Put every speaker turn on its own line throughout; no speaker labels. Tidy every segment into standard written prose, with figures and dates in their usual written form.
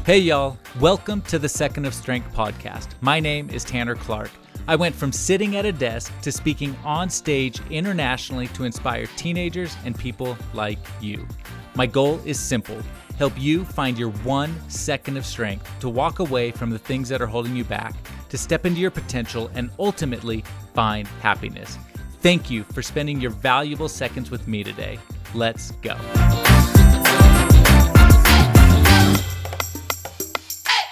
Hey y'all, welcome to the Second of Strength podcast. My name is Tanner Clark. I went from sitting at a desk to speaking on stage internationally to inspire teenagers and people like you. My goal is simple: help you find your 1 second of strength to walk away from the things that are holding you back, to step into your potential, and ultimately find happiness. Thank you for spending your valuable seconds with me today. Let's go.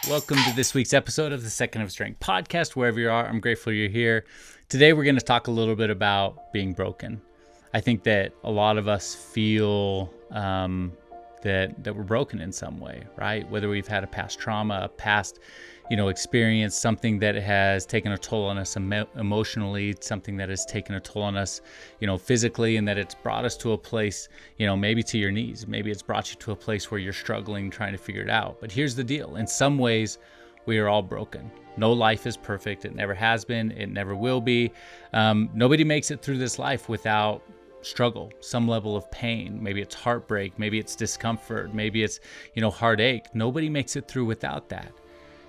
Welcome to this week's episode of the Second of Strength podcast. Wherever you are, I'm grateful you're here. Today, we're going to talk a little bit about being broken. I think that a lot of us feel that we're broken in some way, right? Whether we've had a past trauma, a past, experience, something that has taken a toll on us emotionally, something that has taken a toll on us, physically, and that it's brought us to a place, maybe to your knees. Maybe it's brought you to a place where you're struggling, trying to figure it out. But here's the deal. In some ways, we are all broken. No life is perfect. It never has been. It never will be. Nobody makes it through this life without struggle, some level of pain. Maybe it's heartbreak. Maybe it's discomfort. Maybe it's, heartache. Nobody makes it through without that.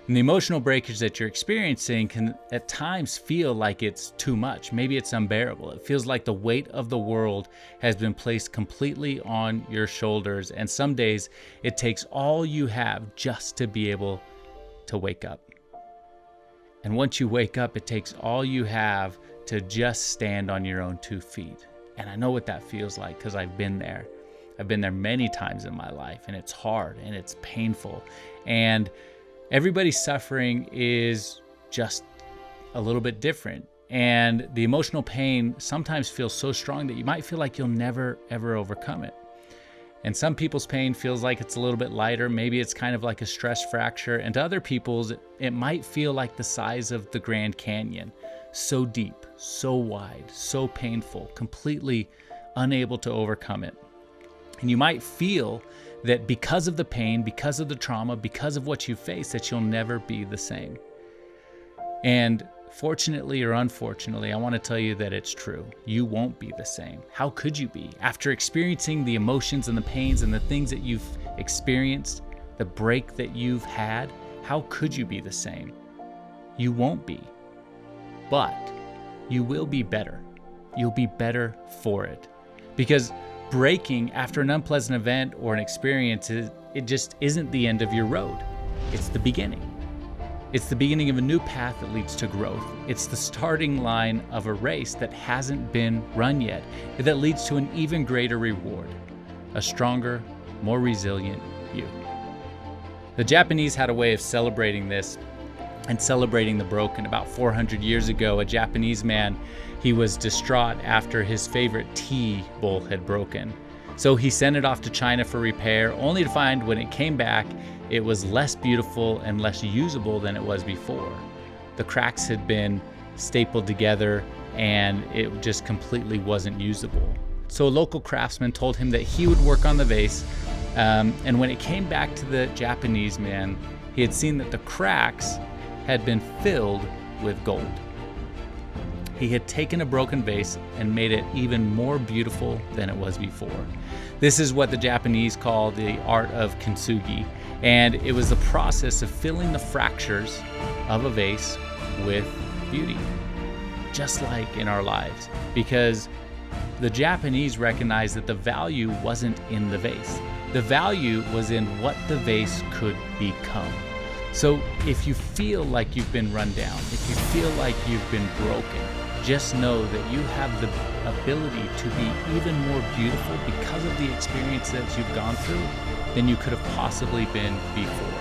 And the emotional breakage that you're experiencing can at times feel like it's too much. Maybe it's unbearable. It feels like the weight of the world has been placed completely on your shoulders. And some days it takes all you have just to be able to wake up. And once you wake up, it takes all you have to just stand on your own 2 feet. And I know what that feels like because I've been there. I've been there many times in my life, and it's hard and it's painful. And everybody's suffering is just a little bit different. And the emotional pain sometimes feels so strong that you might feel like you'll never, ever overcome it. And some people's pain feels like it's a little bit lighter. Maybe it's kind of like a stress fracture. And to other people's, it might feel like the size of the Grand Canyon. So deep, so wide, so painful, completely unable to overcome it. And you might feel that because of the pain, because of the trauma, because of what you face, that you'll never be the same. And fortunately or unfortunately, I want to tell you that it's true. You won't be the same. How could you be? After experiencing the emotions and the pains and the things that you've experienced, the break that you've had, how could you be the same? You won't be. But you will be better. You'll be better for it. Because breaking after an unpleasant event or an experience, it just isn't the end of your road. It's the beginning. It's the beginning of a new path that leads to growth. It's the starting line of a race that hasn't been run yet, that leads to an even greater reward, a stronger, more resilient you. The Japanese had a way of celebrating this and celebrating the broken. About 400 years ago, a Japanese man, he was distraught after his favorite tea bowl had broken. So he sent it off to China for repair, only to find when it came back, it was less beautiful and less usable than it was before. The cracks had been stapled together and it just completely wasn't usable. So a local craftsman told him that he would work on the vase. And when it came back to the Japanese man, he had seen that the cracks had been filled with gold. He had taken a broken vase and made it even more beautiful than it was before. This is what the Japanese call the art of kintsugi, and it was the process of filling the fractures of a vase with beauty, just like in our lives, because the Japanese recognized that the value wasn't in the vase. The value was in what the vase could become. So if you feel like you've been run down, if you feel like you've been broken, just know that you have the ability to be even more beautiful because of the experience that you've gone through than you could have possibly been before.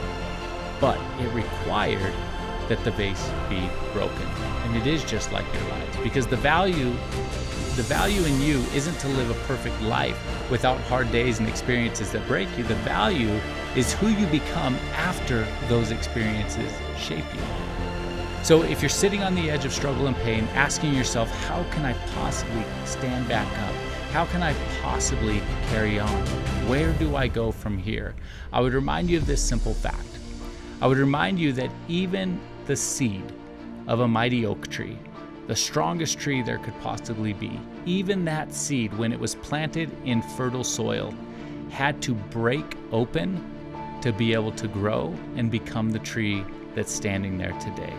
But it required that the vase be broken. And it is just like your lives, because the value in you isn't to live a perfect life without hard days and experiences that break you. The value is who you become after those experiences shape you. So if you're sitting on the edge of struggle and pain, asking yourself, how can I possibly stand back up? How can I possibly carry on? Where do I go from here? I would remind you of this simple fact. I would remind you that even the seed of a mighty oak tree, the strongest tree there could possibly be, even that seed, when it was planted in fertile soil, had to break open to be able to grow and become the tree that's standing there today.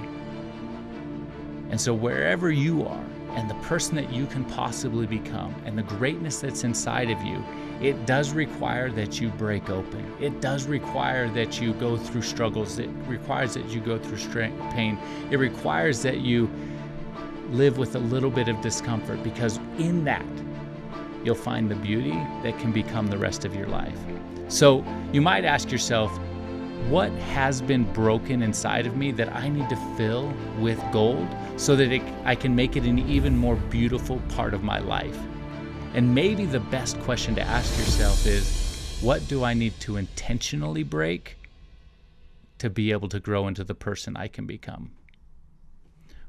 And so wherever you are and the person that you can possibly become and the greatness that's inside of you, it does require that you break open. It does require that you go through struggles. It requires that you go through pain. It requires that you live with a little bit of discomfort, because in that, you'll find the beauty that can become the rest of your life. So you might ask yourself, what has been broken inside of me that I need to fill with gold so that I can make it an even more beautiful part of my life? And maybe the best question to ask yourself is, what do I need to intentionally break to be able to grow into the person I can become?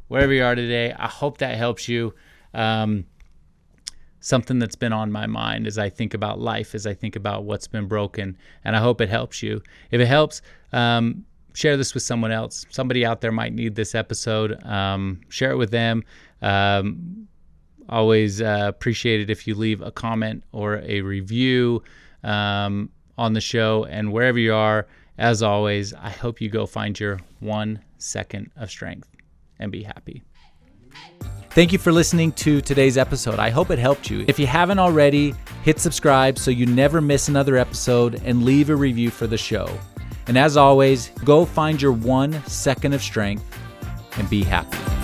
Wherever you are today, I hope that helps you. Something that's been on my mind as I think about life, as I think about what's been broken, and I hope it helps you. If it helps, share this with someone else. Somebody out there might need this episode. Share it with them. Always appreciate it if you leave a comment or a review on the show. And wherever you are, as always, I hope you go find your 1 second of strength and be happy. Thank you for listening to today's episode. I hope it helped you. If you haven't already, hit subscribe so you never miss another episode, and leave a review for the show. And as always, go find your 1 second of strength and be happy.